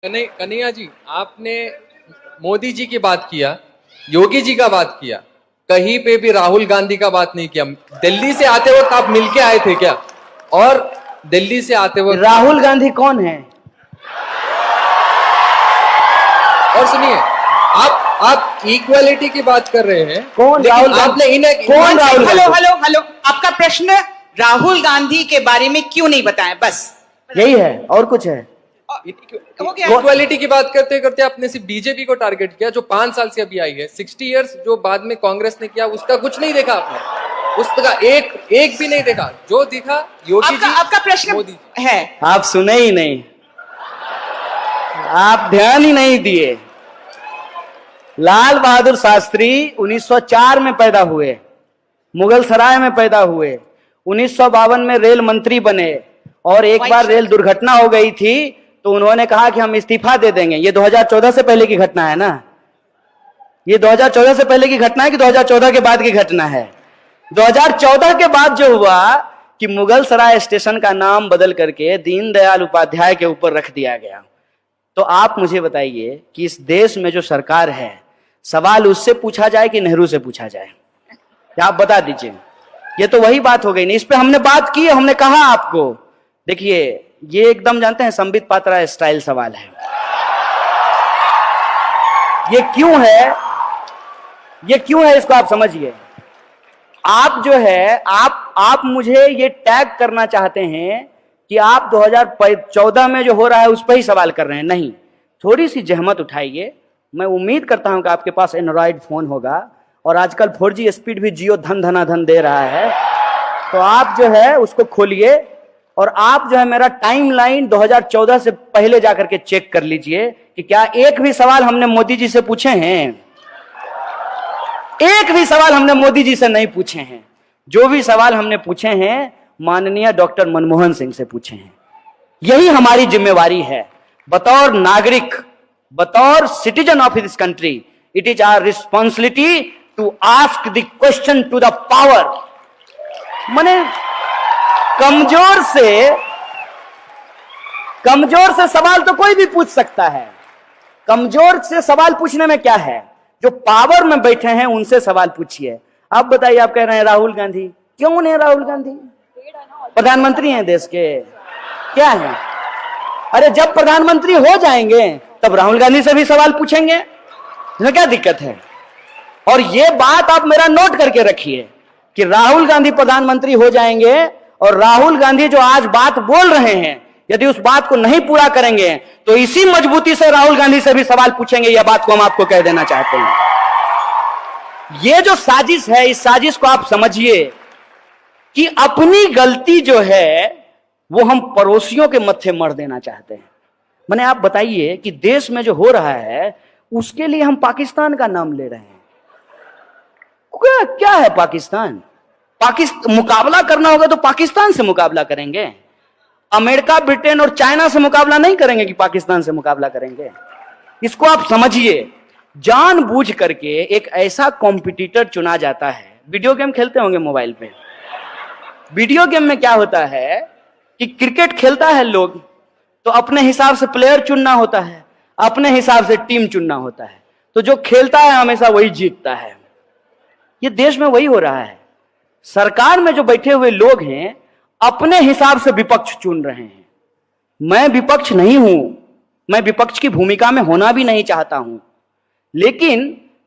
कन्हैया जी, आपने मोदी जी की बात किया, योगी जी का बात किया, कहीं पे भी राहुल गांधी का बात नहीं किया। दिल्ली से आते वक्त आप मिलके आए थे क्या? और दिल्ली से आते वक्त राहुल गांधी कौन है? और सुनिए, आप इक्वालिटी की बात कर रहे हैं। कौन राहुल गांधी? आपने कौन राहुल गांधी? हेलो, आपका प्रश्न राहुल गांधी के बारे में क्यों नहीं बताया? बस यही है, और कुछ है? हो गया। इक्वालिटी की बात करते करते आपने सिर्फ बीजेपी को टारगेट किया, जो 5 साल से अभी आई है। 60 इयर्स जो बाद में कांग्रेस ने किया, उसका कुछ नहीं देखा आपने, उसका एक भी नहीं देखा। जो दिखा योगी जी, आपका प्रश्न मोदी जी। है, आप सुने ही नहीं, आप ध्यान ही नहीं दिए। लाल बहादुर शास्त्री 1904 में पैदा हुए, मुगल सराय में पैदा हुए, 1952 में रेल मंत्री बने, और एक बार रेल दुर्घटना हो गई थी तो उन्होंने कहा कि हम इस्तीफा दे देंगे। ये 2014 से पहले की घटना है ना? ये 2014 से पहले की घटना है कि 2014 के बाद की घटना है? 2014 के बाद जो हुआ कि मुगल सराय स्टेशन का नाम बदल करके दीनदयाल उपाध्याय के ऊपर रख दिया गया। तो आप मुझे बताइए कि इस देश में जो सरकार है, सवाल उससे पूछा जाए कि नेहरू से पूछा जाए? आप बता दीजिए। ये तो वही बात हो गई नहीं, इस पे हमने बात की, हमने कहा आपको। देखिए, ये एकदम जानते हैं संबित पात्रा स्टाइल सवाल है। ये क्यों है इसको आप समझिए। आप जो है आप मुझे ये टैग करना चाहते हैं कि आप 2014 में जो हो रहा है उस पर ही सवाल कर रहे हैं। नहीं, थोड़ी सी जहमत उठाइए। मैं उम्मीद करता हूं कि आपके पास एंड्रॉइड फोन होगा, और आजकल 4G स्पीड भी जियो धन धनाधन दे रहा है। तो आप जो है उसको खोलिए, और आप जो है मेरा टाइमलाइन 2014 से पहले जाकर के चेक कर लीजिए कि क्या एक भी सवाल हमने मोदी जी से पूछे हैं। एक भी सवाल हमने मोदी जी से नहीं पूछे हैं। जो भी सवाल हमने पूछे हैं माननीय डॉक्टर मनमोहन सिंह से पूछे हैं। यही हमारी जिम्मेवारी है बतौर नागरिक, बतौर citizen of this country. It is our responsibility to ask the question to the power. माने कमजोर से सवाल तो कोई भी पूछ सकता है। कमजोर से सवाल पूछने में क्या है? जो पावर में बैठे हैं उनसे सवाल पूछिए। आप बताइए, आप कह रहे हैं राहुल गांधी, क्यों नहीं? राहुल गांधी प्रधानमंत्री हैं देश के, क्या है? अरे जब प्रधानमंत्री हो जाएंगे तब राहुल गांधी से भी सवाल पूछेंगे, इसमें क्या दिक्कत है? और ये बात आप मेरा नोट करके रखिए कि राहुल गांधी प्रधानमंत्री हो जाएंगे, और राहुल गांधी जो आज बात बोल रहे हैं, यदि उस बात को नहीं पूरा करेंगे तो इसी मजबूती से राहुल गांधी से भी सवाल पूछेंगे। यह बात को हम आपको कह देना चाहते हैं। यह जो साजिश है, इस साजिश को आप समझिए कि अपनी गलती जो है वो हम पड़ोसियों के मत्थे मर देना चाहते हैं। मैंने आप बताइए कि देश में जो हो रहा है उसके लिए हम पाकिस्तान का नाम ले रहे हैं। क्या है पाकिस्तान? मुकाबला करना होगा तो पाकिस्तान से मुकाबला करेंगे। अमेरिका, ब्रिटेन और चाइना से मुकाबला नहीं करेंगे कि पाकिस्तान से मुकाबला करेंगे। इसको आप समझिए। जानबूझ करके एक ऐसा कॉम्पिटिटर चुना जाता है। वीडियो गेम खेलते होंगे मोबाइल पे। वीडियो गेम में क्या होता है कि क्रिकेट खेलता है लोग, तो अपने हिसाब से प्लेयर चुनना होता है, अपने हिसाब से टीम चुनना होता है। तो जो खेलता है हमेशा वही जीतता है। ये देश में वही हो रहा है। सरकार में जो बैठे हुए लोग हैं अपने हिसाब से विपक्ष चुन रहे हैं। मैं विपक्ष नहीं हूं, मैं विपक्ष की भूमिका में होना भी नहीं चाहता हूं, लेकिन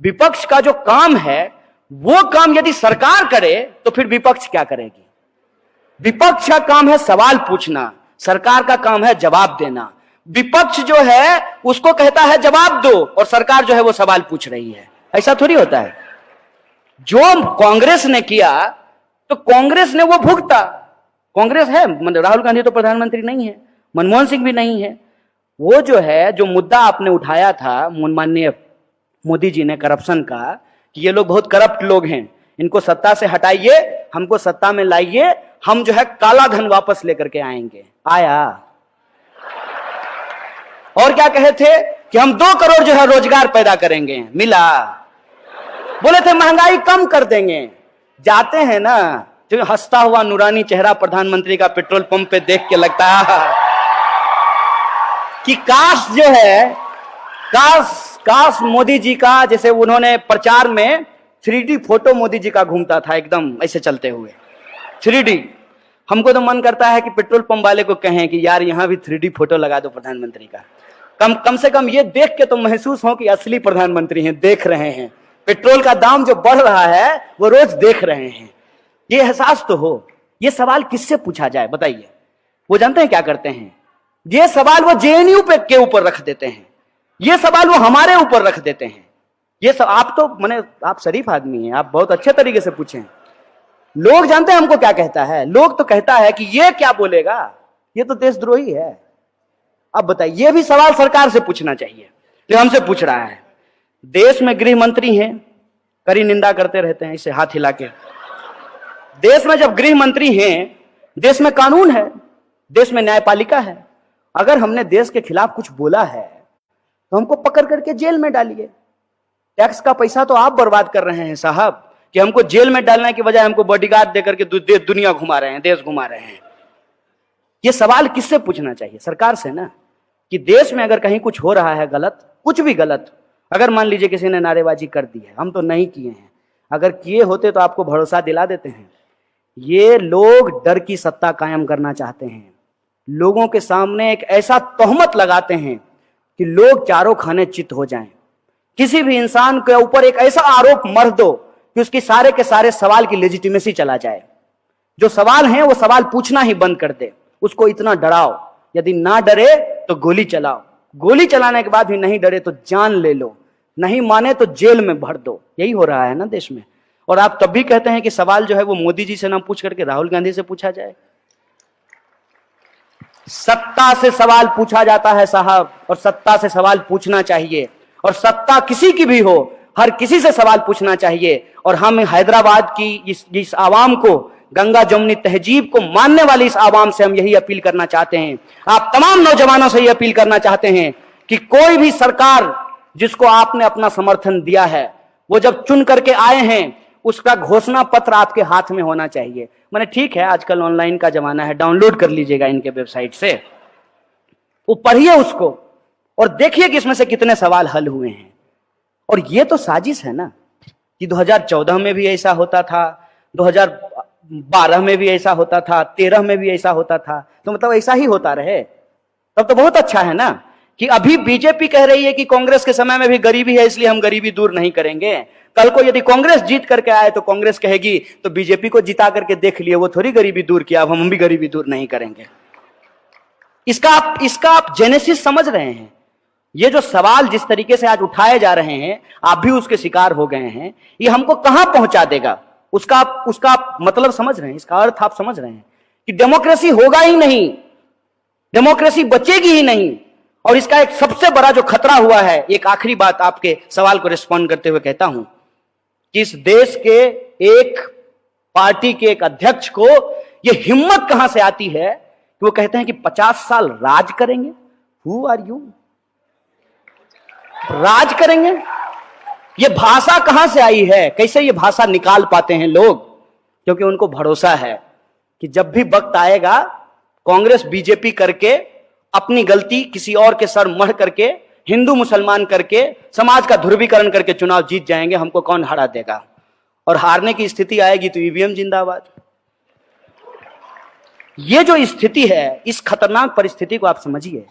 विपक्ष का जो काम है वो काम यदि सरकार करे तो फिर विपक्ष क्या करेगी? विपक्ष का काम है सवाल पूछना, सरकार का काम है जवाब देना। विपक्ष जो है उसको कहता है जवाब दो, और सरकार जो है वो सवाल पूछ रही है। ऐसा थोड़ी होता है। जो कांग्रेस ने किया तो कांग्रेस ने वो भुगता। कांग्रेस है, राहुल गांधी तो प्रधानमंत्री नहीं है, मनमोहन सिंह भी नहीं है। वो जो है, जो मुद्दा आपने उठाया था माननीय मोदी जी ने करप्शन का, कि ये लोग बहुत करप्ट लोग हैं, इनको सत्ता से हटाइए, हमको सत्ता में लाइए, हम जो है काला धन वापस लेकर के आएंगे। आया। और क्या कहे थे कि हम 2 करोड़ जो है रोजगार पैदा करेंगे, मिला। बोले थे महंगाई कम कर देंगे। जाते हैं ना, जो हंसता हुआ नूरानी चेहरा प्रधानमंत्री का पेट्रोल पंप पे देख के लगता है कि काश जो है, काश मोदी जी का, जैसे उन्होंने प्रचार में 3D फोटो मोदी जी का घूमता था एकदम ऐसे चलते हुए 3D। हमको तो मन करता है कि पेट्रोल पंप वाले को कहें कि यार यहां भी 3D फोटो लगा दो प्रधानमंत्री का। कम से कम ये देख के तो महसूस हो कि असली प्रधानमंत्री हैं, देख रहे हैं। पेट्रोल का दाम जो बढ़ रहा है वो रोज देख रहे हैं, ये एहसास तो हो। ये सवाल किससे पूछा जाए बताइए? वो जानते हैं क्या करते हैं? ये सवाल वो जेएनयू के ऊपर रख देते हैं, ये सवाल वो हमारे ऊपर रख देते हैं। ये सब आप तो माने आप शरीफ आदमी हैं, आप बहुत अच्छे तरीके से पूछे। लोग जानते हैं हमको क्या कहता है? लोग तो कहता है कि ये क्या बोलेगा, ये तो देशद्रोही है। अब बताइए, ये भी सवाल सरकार से पूछना चाहिए जो हमसे पूछ रहा है। देश में गृह मंत्री हैं, कड़ी निंदा करते रहते हैं इसे हाथ हिला के। देश में जब गृह मंत्री हैं, देश में कानून है, देश में न्यायपालिका है। अगर हमने देश के खिलाफ कुछ बोला है तो हमको पकड़ करके जेल में डालिए। टैक्स का पैसा तो आप बर्बाद कर रहे हैं साहब, कि हमको जेल में डालने की बजाय हमको बॉडीगार्ड देकर के दुनिया घुमा रहे हैं, देश घुमा रहे हैं। ये सवाल किससे पूछना चाहिए? सरकार से ना, कि देश में अगर कहीं कुछ हो रहा है गलत, कुछ भी गलत, अगर मान लीजिए किसी ने नारेबाजी कर दी है, हम तो नहीं किए हैं, अगर किए होते तो आपको भरोसा दिला देते हैं। ये लोग डर की सत्ता कायम करना चाहते हैं, लोगों के सामने एक ऐसा तोहमत लगाते हैं कि लोग चारों खाने चित हो जाएं। किसी भी इंसान के ऊपर एक ऐसा आरोप मर दो कि उसकी सारे के सारे सवाल की लेजिटिमेसी चला जाए। जो सवाल हैं वो सवाल पूछना ही बंद कर दे, उसको इतना डराओ, यदि ना डरे तो गोली चलाओ, गोली चलाने के बाद भी नहीं डरे तो जान ले लो, नहीं माने तो जेल में भर दो। यही हो रहा है ना देश में। और आप तब भी कहते हैं कि सवाल जो है वो मोदी जी से ना पूछ करके राहुल गांधी से पूछा जाए। सत्ता से सवाल पूछा जाता है साहब, और सत्ता से सवाल पूछना चाहिए, और सत्ता किसी की भी हो, हर किसी से सवाल पूछना चाहिए। और हम हैदराबाद की इस आवाम को, गंगा जमुनी तहजीब को मानने वाली इस आवाम से हम यही अपील करना चाहते हैं। आप तमाम नौजवानों से यह अपील करना चाहते हैं कि कोई भी सरकार जिसको आपने अपना समर्थन दिया है, वो जब चुन करके आए हैं उसका घोषणा पत्र आपके हाथ में होना चाहिए। मैंने ठीक है, आजकल ऑनलाइन का जमाना है, डाउनलोड कर लीजिएगा इनके वेबसाइट से, वो पढ़िए उसको और देखिए कि इसमें से कितने सवाल हल हुए हैं। और ये तो साजिश है ना कि 2014 में भी ऐसा होता था, 2012 में भी ऐसा होता था, 13 में भी ऐसा होता था, तो मतलब ऐसा ही होता रहे तब तो बहुत अच्छा है ना। कि अभी बीजेपी कह रही है कि कांग्रेस के समय में भी गरीबी है इसलिए हम गरीबी दूर नहीं करेंगे। कल को यदि कांग्रेस जीत करके आए तो कांग्रेस कहेगी तो बीजेपी को जिता करके देख लिए, वो थोड़ी गरीबी दूर किया, अब हम भी गरीबी दूर नहीं करेंगे। इसका आप जेनेसिस समझ रहे हैं? ये जो सवाल जिस तरीके से आज उठाए जा रहे हैं, आप भी उसके शिकार हो गए हैं, ये हमको कहां पहुंचा देगा उसका आप मतलब समझ रहे हैं, इसका अर्थ आप समझ रहे हैं कि डेमोक्रेसी होगा ही नहीं, डेमोक्रेसी बचेगी ही नहीं। और इसका एक सबसे बड़ा जो खतरा हुआ है, एक आखिरी बात आपके सवाल को रिस्पॉन्ड करते हुए कहता हूं कि इस देश के एक पार्टी के एक अध्यक्ष को यह हिम्मत कहां से आती है कि वो कहते हैं कि 50 साल राज करेंगे। Who are you? राज करेंगे? ये भाषा कहां से आई है? कैसे ये भाषा निकाल पाते हैं लोग? क्योंकि उनको भरोसा है कि जब भी वक्त आएगा कांग्रेस बीजेपी करके अपनी गलती किसी और के सर मढ़ करके, हिंदू मुसलमान करके, समाज का ध्रुवीकरण करके चुनाव जीत जाएंगे, हमको कौन हरा देगा। और हारने की स्थिति आएगी तो ईवीएम जिंदाबाद। ये जो स्थिति है, इस खतरनाक परिस्थिति को आप समझिए।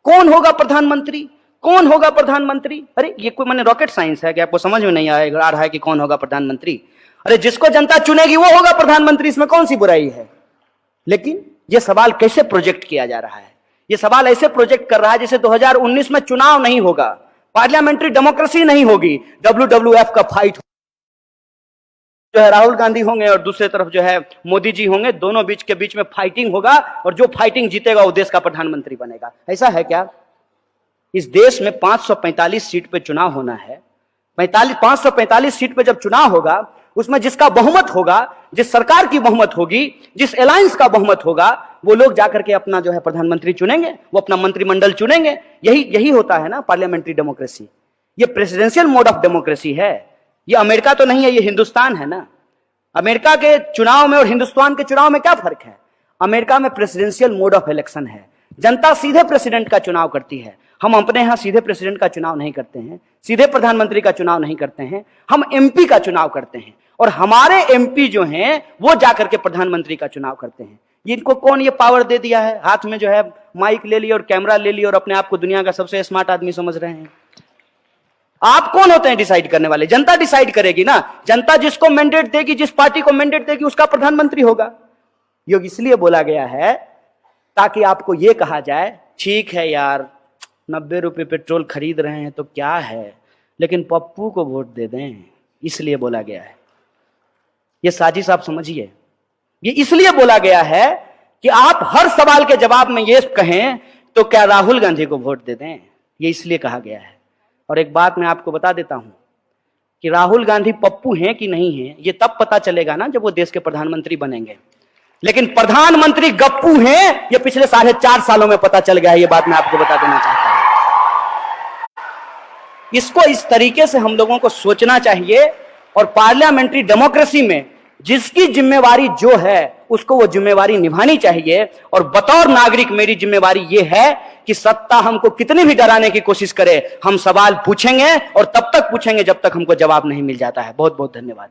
कौन होगा प्रधानमंत्री? कौन होगा प्रधानमंत्री? अरे ये कोई मैंने रॉकेट साइंस है कि आपको समझ में नहीं आ रहा है कि कौन होगा प्रधानमंत्री? अरे जिसको जनता चुनेगी वो होगा प्रधानमंत्री, इसमें कौन सी बुराई है? लेकिन यह सवाल कैसे प्रोजेक्ट किया जा रहा है? यह सवाल ऐसे प्रोजेक्ट कर रहा है जैसे 2019 में चुनाव नहीं होगा, पार्लियामेंट्री डेमोक्रेसी नहीं होगी, WWF का फाइट जो है राहुल गांधी होंगे और दूसरे तरफ जो है मोदी जी होंगे, दोनों के बीच में फाइटिंग होगा और जो फाइटिंग जीतेगा वो देश का प्रधानमंत्री बनेगा। ऐसा है क्या? इस देश में 545 सीट पे चुनाव होना है। 545 सीट पे जब चुनाव होगा, उसमें जिसका बहुमत होगा, जिस सरकार की बहुमत होगी, जिस अलायंस का बहुमत होगा, वो लोग जाकर के अपना जो है प्रधानमंत्री चुनेंगे, वो अपना मंत्रिमंडल चुनेंगे। यही होता है ना पार्लियामेंट्री डेमोक्रेसी। ये प्रेसिडेंशियल मोड ऑफ डेमोक्रेसी है। ये अमेरिका तो नहीं है, ये हिंदुस्तान है ना। अमेरिका के चुनाव में और हिंदुस्तान के चुनाव में क्या फर्क है? अमेरिका में प्रेसिडेंशियल मोड ऑफ इलेक्शन है, जनता सीधे प्रेसिडेंट का चुनाव करती है। हम अपने यहां सीधे प्रेसिडेंट का चुनाव नहीं करते हैं, सीधे प्रधानमंत्री का चुनाव नहीं करते हैं, हम एमपी का चुनाव करते हैं। और हमारे एमपी जो हैं वो जाकर के प्रधानमंत्री का चुनाव करते हैं। इनको कौन ये पावर दे दिया है? हाथ में जो है माइक ले लिया और कैमरा ले लिया और अपने आप को दुनिया का सबसे स्मार्ट आदमी समझ रहे हैं। आप कौन होते हैं डिसाइड करने वाले? जनता डिसाइड करेगी ना। जनता जिसको मैंडेट देगी, जिस पार्टी को मैंडेट देगी, उसका प्रधानमंत्री होगा। योग इसलिए बोला गया है ताकि आपको यह कहा जाए, ठीक है यार 90 रुपए पेट्रोल खरीद रहे हैं तो क्या है, लेकिन पप्पू को वोट दे दें। इसलिए बोला गया है। यह साजिश आप समझिए। ये इसलिए बोला गया है कि आप हर सवाल के जवाब में ये कहें तो क्या राहुल गांधी को वोट दे दें। ये इसलिए कहा गया है। और एक बात मैं आपको बता देता हूं कि राहुल गांधी पप्पू हैं कि नहीं हैं, ये तब पता चलेगा ना जब वो देश के प्रधानमंत्री बनेंगे। लेकिन प्रधानमंत्री गप्पू हैं, ये पिछले 4.5 सालों में पता चल गया है। ये बात मैं आपको बता देना चाहता हूं। इसको इस तरीके से हम लोगों को सोचना चाहिए। और पार्लियामेंट्री डेमोक्रेसी में जिसकी जिम्मेवारी जो है उसको वो जिम्मेवारी निभानी चाहिए। और बतौर नागरिक मेरी जिम्मेवारी ये है कि सत्ता हमको कितनी भी डराने की कोशिश करे, हम सवाल पूछेंगे और तब तक पूछेंगे जब तक हमको जवाब नहीं मिल जाता है। बहुत बहुत धन्यवाद।